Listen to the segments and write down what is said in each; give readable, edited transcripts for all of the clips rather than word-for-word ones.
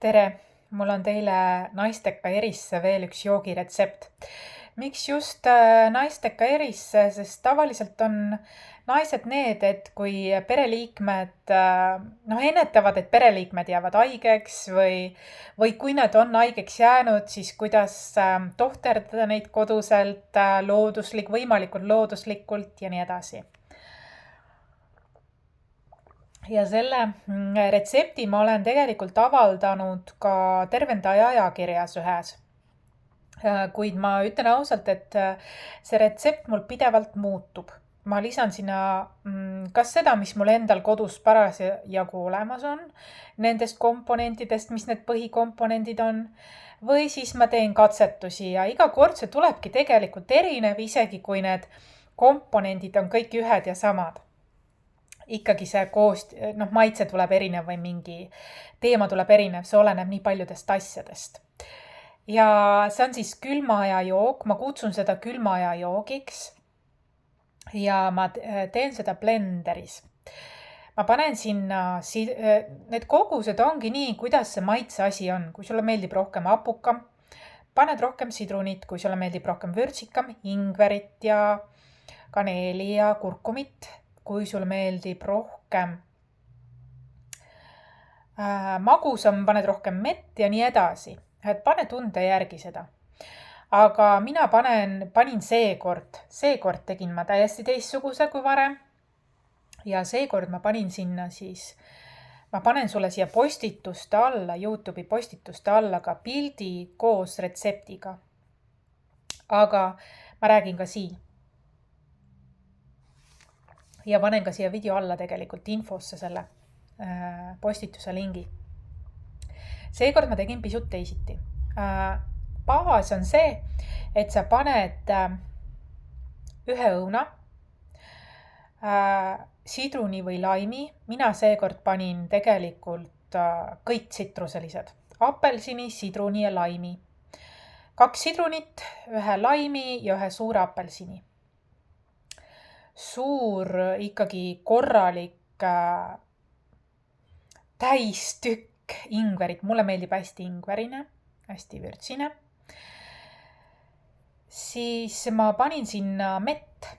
tere, mul on teile naisteka erisse veel üks joogiretsept. Miks just naisteka erisse, sest tavaliselt on naised need, et kui pereliikmed ennetavad, et pereliikmed jäävad haigeks või kui nad on haigeks jäänud, siis kuidas tohterdada neid koduselt võimalikult looduslikult ja nii edasi. Ja selle retsepti ma olen tegelikult avaldanud ka Tervendaja ajakirjas ühes. Kuid ma ütlen ausalt, et see retsept mul pidevalt muutub. Ma lisan sinna kas seda, mis mul endal kodus parasjagu olemas on, nendest komponentidest, mis need põhikomponendid on, või siis ma teen katsetusi ja iga kord see tulebki tegelikult erinev, isegi kui need komponendid on kõik ühed ja samad. Ikkagi see maitse tuleb erinev või mingi teema tuleb erinev, see oleneb nii paljudest asjadest. Ja see on siis külma aja jook, ma kutsun seda külma aja joogiks ja ma teen seda blenderis. Ma panen sinna, need kogused ongi nii, kuidas see maitse asi on. Kui sulle meeldib rohkem hapukam, paned rohkem sidrunit, kui sulle meeldib rohkem vürtsikam, ingverit ja kaneeli ja kurkumit. Kui sul meeldib rohkem magusam, paned rohkem mett ja nii edasi. Et pane tunde järgi seda. Aga mina panin seekord tegin ma täiesti teistsuguse kui varem. Ja seekord ma panin sinna siis, ma panen sulle siia postituste alla, YouTube'i postituste alla ka pildi koos retseptiga. Aga ma räägin ka siin. Ja panen ka siia video alla tegelikult infosse selle postituse lingi. Seekord ma tegin pisut teisiti. Baas on see, et sa paned ühe õuna, sidruni või laimi. Mina seekord panin tegelikult kõik tsitruselised. Apelsini, sidruni ja laimi. 2 sidrunit, ühe laimi ja ühe suure apelsini. Suur ikkagi korralik täistükk ingverit. Mulle meeldib hästi ingverine, hästi vürtsine. Siis ma panin sinna mett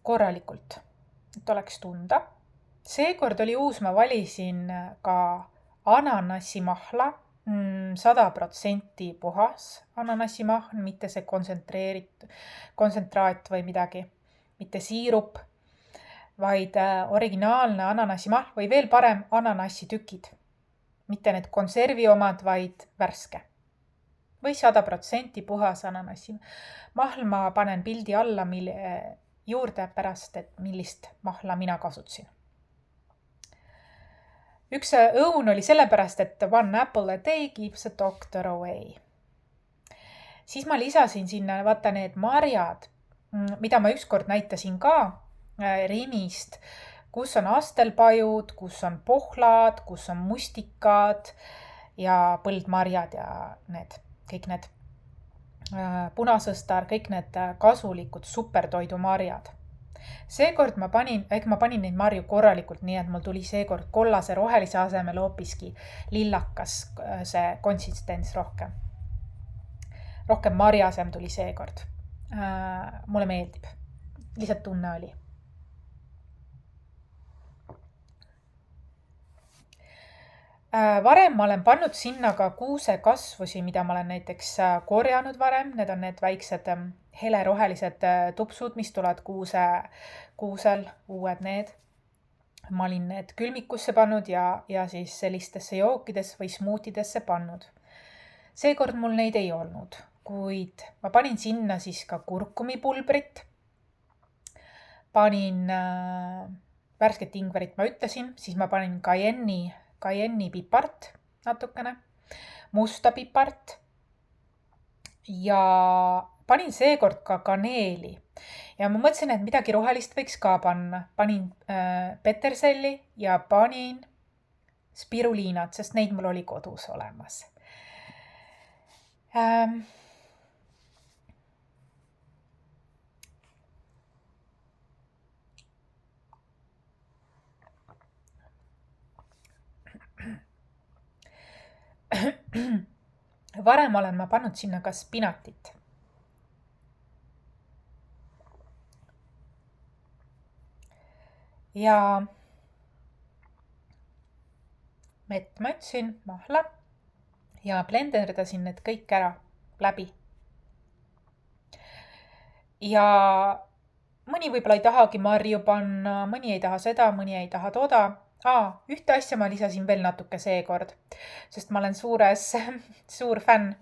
korralikult, et oleks tunda. Seekord oli uus, ma valisin ka ananassimahla, 100% puhas ananassimahl, mitte see kontsentraat või midagi. Mitte siirup, vaid originaalne ananassimahl või veel parem ananassitükid. Mitte need konservi omad, vaid värske. Või 100% puhas ananassimahl. Ma panen pildi alla juurde pärast, et millist mahla mina kasutasin. Üks õun oli sellepärast, et 1 apple a day keeps a doctor away. Siis ma lisasin sinna, vaata need marjad, mida ma ükskord näitasin ka Rimist, kus on astelpajud, kus on pohlad, kus on mustikad ja põldmarjad ja kõik need punasõstar, kõik need kasulikud supertoidumarjad. Seekord ma panin neid marju korralikult, nii et mul tuli seekord kollase rohelise asemel hoopiski lillakas see konsistents rohkem. Rohkem marjasem tuli seekord. Mulle meeldib. Lihtsalt tunne oli. Varem ma olen pannud sinna ka kuusekasvusi, mida ma olen näiteks korjanud varem. Need on need väiksed helerohelised tupsud, mis tulevad kuusel, uued need. Ma olin need külmikusse pannud ja siis sellistesse jookidesse või smuutidesse pannud. Seekord mul neid ei olnud, kuid ma panin sinna siis ka kurkumipulbrit. Panin värsket ingverit, ma ütlesin, siis ma panin cayenne'i pipart natukene, musta pipart ja panin seekord ka kaneeli. Ja ma mõtlesin, et midagi rohelist võiks ka panna. Panin peterselli ja panin spiruliinat, sest neid mul oli kodus olemas. varem olen ma pannud sinna ka spinatit. Ja mett ma ütlesin, mahla ja blenderdasin need kõik ära läbi. Ja mõni võib-olla ei tahagi marju panna, mõni ei taha seda, mõni ei taha toda. Ühte asja ma lisasin veel natuke seekord, sest ma olen suur fänn.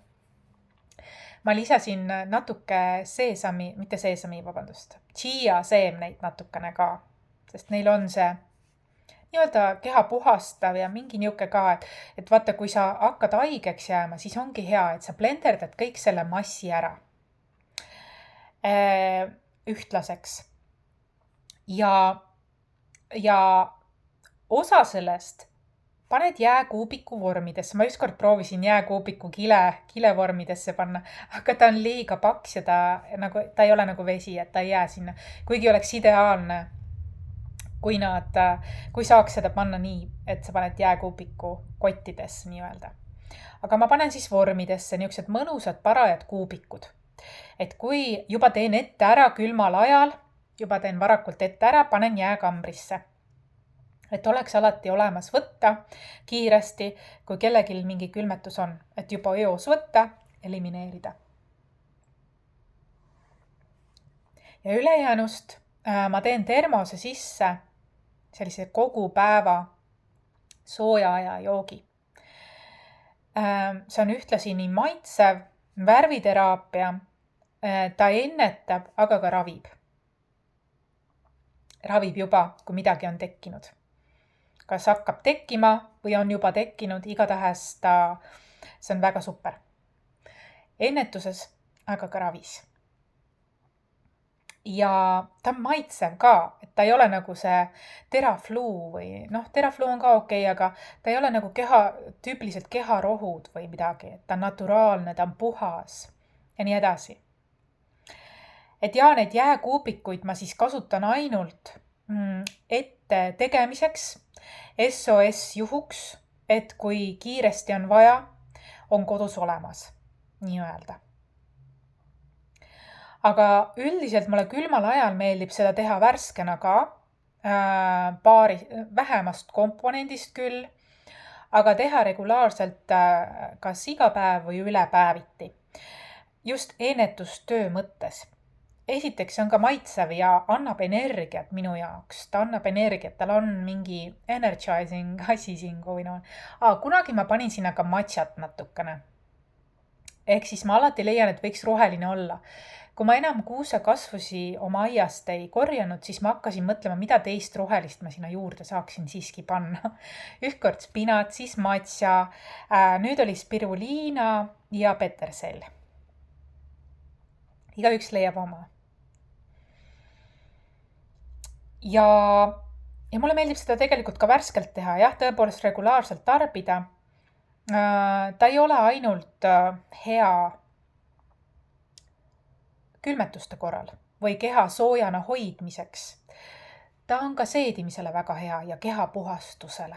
Ma lisasin natuke chia seemneid natukene ka, sest neil on see nii-öelda keha puhastav ja mingi niuke ka, et vaata, kui sa hakkad haigeks jääma, siis ongi hea, et sa blenderdad kõik selle massi ära ühtlaseks. Ja osa sellest paned jääkuubiku vormidesse. Ma ükskord proovisin jääkuubiku kilevormidesse panna, aga ta on liiga paks ja ta ei ole nagu vesi, et ta ei jää sinna. Kuigi oleks ideaalne, kui saaks seda panna nii, et sa paned jääkuubiku kottidesse nii-öelda. Aga ma panen siis vormidesse niisugused mõnusad parajad kuubikud. Et kui juba teen ette ära külmal ajal, juba teen varakult ette ära, panen jääkambrisse. Et oleks alati olemas võtta kiiresti, kui kellegil mingi külmetus on, et juba eos võtta, elimineerida. Ja ülejäänust ma teen termose sisse sellise kogu päeva sooja aja joogi. See on ühtlasi nii maitsev, värviteraapia, ta ennetab, aga ka ravib. Ravib juba, kui midagi on tekkinud. Kas hakkab tekkima või on juba tekkinud, igatahes see on väga super. Ennetuses, aga ka ravis. Ja ta on maitsev ka, et ta ei ole nagu see terafluu või terafluu on ka okei, aga ta ei ole nagu tüüpiliselt keharohud või midagi, et ta on naturaalne, ta on puhas ja nii edasi. Et neid jääkuubikuid ma siis kasutan ainult ette tegemiseks, SOS juhuks, et kui kiiresti on vaja, on kodus olemas, nii öelda. Aga üldiselt mulle külmal ajal meeldib seda teha värskena ka, vähemast komponendist küll, aga teha regulaarselt kas iga päev või üle päeviti. Just ennetustöö mõttes. Esiteks see on ka maitsev ja annab energiat minu jaoks. Ta annab energiat, tal on mingi energizing asi siin, kui kunagi ma panin sinna ka matšat natukene. Ehk siis ma alati leian, et võiks roheline olla. Kui ma enam kuusekasvusi oma aiast ei korjanud, siis ma hakkasin mõtlema, mida teist rohelist ma sinna juurde saaksin siiski panna. Ühtkord spinat, siis matša, nüüd oli spiruliina ja petersell. Igaüks leiab oma. Ja mulle meeldib seda tegelikult ka värskelt teha, tõepoolest regulaarselt tarbida. Ta ei ole ainult hea külmetuste korral või keha soojana hoidmiseks. Ta on ka seedimisele väga hea ja keha puhastusele.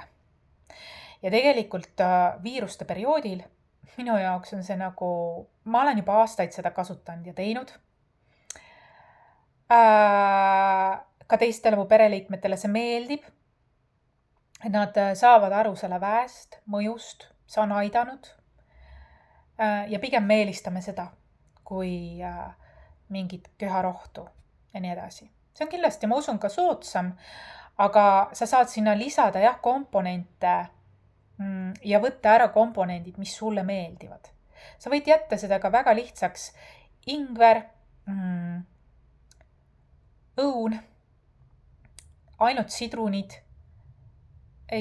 Ja tegelikult viiruste perioodil minu jaoks on see nagu, ma olen juba aastaid seda kasutanud ja teinud. Ka teistele mu pereliikmetele see meeldib. Nad saavad aru selle väest, mõjust, see on aidanud. Ja pigem meelistame seda, kui mingit keharohtu ja nii edasi. See on kindlasti, ma usun, ka soodsam, aga sa saad sinna lisada komponente ja võtta ära komponendid, mis sulle meeldivad. Sa võid jätta seda ka väga lihtsaks. Ingver, õun, ainult sidrunid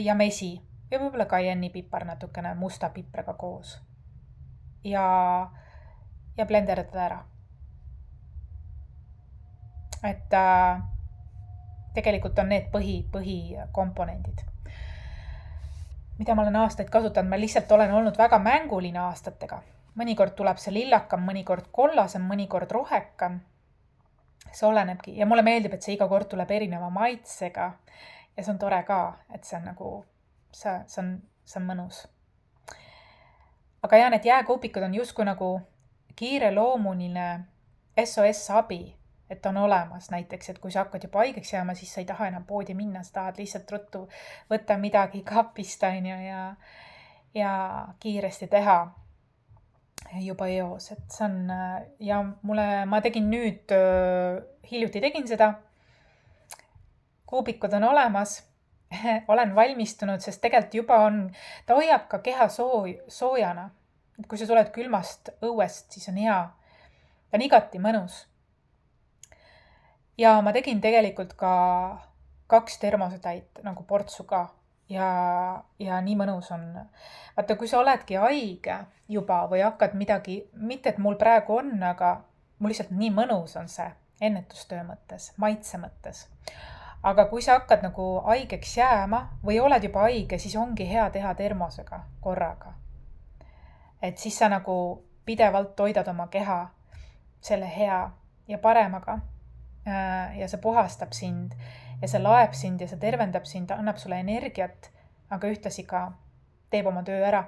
ja mesi ja võib-olla kaiennipipar natukene musta pipraga koos. Ja blenderdada ära. Et tegelikult on need põhikomponendid, mida ma olen aastaid kasutanud. Ma lihtsalt olen olnud väga mänguline aastatega. Mõnikord tuleb see lillakam, mõnikord kollasem, mõnikord rohekam. See olenebki. Ja mulle meeldib, et see iga kord tuleb erineva maitsega. Ja see on tore ka, et see on nagu, see on mõnus. aga jah, need jääkuupikud on justkui nagu kiireloomuline SOS-abi, et on olemas näiteks, et kui sa hakkad juba haigeks jääma, siis sa ei taha enam poodi minna, sa tahad lihtsalt ruttu võtta midagi kapist, on ju, ja kiiresti teha juba eos, et see on, ja ma tegin nüüd, hiljuti tegin seda, kuubikud on olemas, olen valmistunud, sest tegelikult juba ta hoiab ka keha soojana. Et kui sa tuled külmast õuest, siis on hea. Ta on igati mõnus. Ja ma tegin tegelikult ka 2 termosetäit nagu portsu ka. Ja nii mõnus on. Vaata, kui sa oledki haige juba või hakkad midagi, mitte et mul praegu on, aga mul lihtsalt nii mõnus on see ennetustöö mõttes, maitse mõttes. Aga kui sa hakkad nagu haigeks jääma või oled juba haige, siis ongi hea teha termosega korraga. Et siis sa nagu pidevalt hoidad oma keha selle hea ja paremaga. Ja see puhastab sind ja see laeb sind ja see tervendab sind, annab sulle energiat, aga ühtlasi ka teeb oma töö ära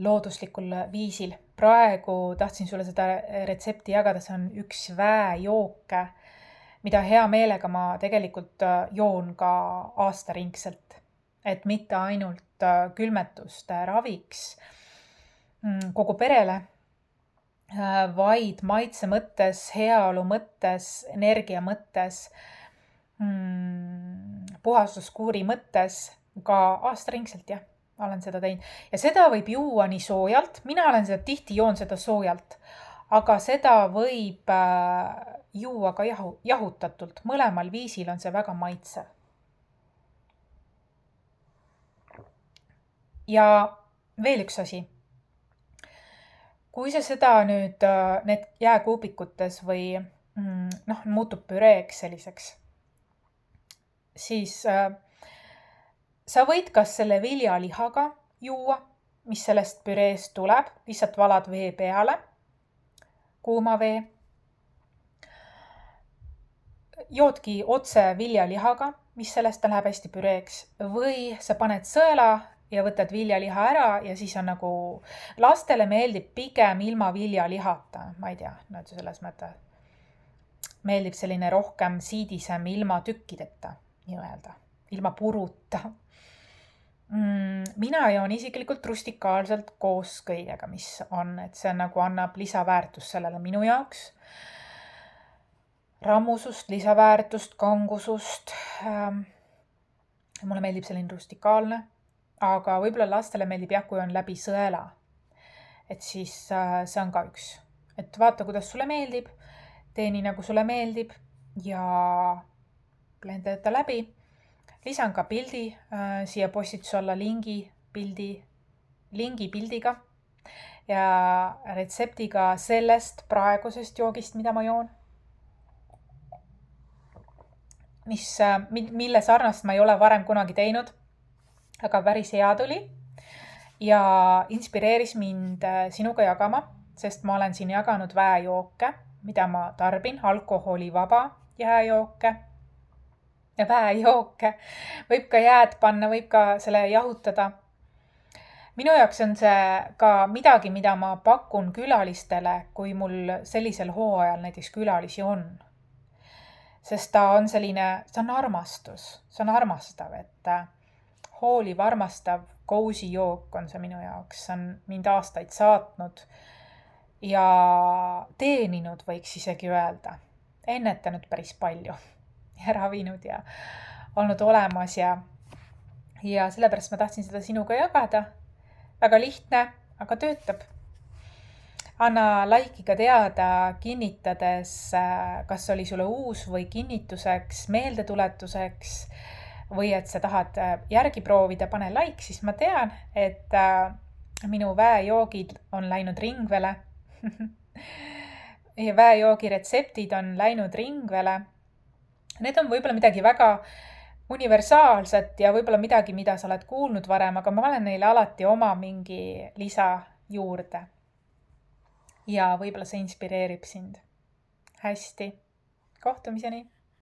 looduslikul viisil. Praegu tahtsin sulle seda retsepti jagada, see on üks väejooke, mida hea meelega ma tegelikult joon ka aastaringselt, et mitte ainult külmetuste raviks kogu perele, vaid maitse mõttes, heaolu mõttes, energia mõttes, puhastuskuuri mõttes ka aastaringselt, jah, olen seda teinud. Ja seda võib juua nii soojalt, mina olen seda tihti joon seda soojalt, aga seda võib juua ka jahutatult. Mõlemal viisil on see väga maitsev. Ja veel üks asi. Kui sa seda nüüd need jääkuubikutes või muutub püreeks selliseks, siis sa võid kas selle viljalihaga juua, mis sellest püreest tuleb, lihtsalt valad vee peale, kuuma vee. Joodki otse viljalihaga, mis sellest läheb hästi püreeks, või sa paned sõela ja võtad viljaliha ära ja siis on nagu, lastele meeldib pigem ilma viljalihata, ma ei tea, selles mõttes meeldib selline rohkem siidisem ilma tükkideta, nii-öelda, ilma puruta. Mina joon isiklikult rustikaalselt koos kõigega, mis on, et see nagu annab lisaväärtust sellele minu jaoks. Rammusust, lisaväärtust, kangusust. Mulle meeldib selline rustikaalne. Aga võib-olla lastele meeldib jah, kui on läbi sõela. Et siis see on ka üks. Et vaata, kuidas sulle meeldib, tee nii, nagu sulle meeldib ja blendeta läbi. Lisan ka pildi siia postituse alla lingi pildiga ja retseptiga sellest praegusest joogist, mida ma joon. Mille sarnast ma ei ole varem kunagi teinud. Aga päris hea tuli ja inspireeris mind sinuga jagama, sest ma olen siin jaganud väejooke, mida ma tarbin, alkoholivaba jääjooke ja väejooke. Võib ka jääd panna, võib ka selle jahutada. Minu jaoks on see ka midagi, mida ma pakun külalistele, kui mul sellisel hooajal näiteks külalisi on. Sest ta on selline, see on armastus, see on armastav, et hooliv, armastav, cozy jook on see minu jaoks. See on mind aastaid saatnud ja teeninud, võiks isegi öelda. Ennetanud päris palju ja ravinud ja olnud olemas ja sellepärast ma tahtsin seda sinuga jagada. Väga lihtne, aga töötab. Anna like'iga teada, kinnitades, kas oli sulle uus või kinnituseks, meeldetuletuseks, või et sa tahad järgi proovida, pane like, siis ma tean, et minu väejoogid on läinud ringvele. Ja väejoogi retseptid on läinud ringvele. Need on võib-olla midagi väga universaalset ja võib-olla midagi, mida sa oled kuulnud varem, aga ma olen neile alati oma mingi lisa juurde. Ja võib-olla see inspireerib sind. Hästi. Kohtumiseni!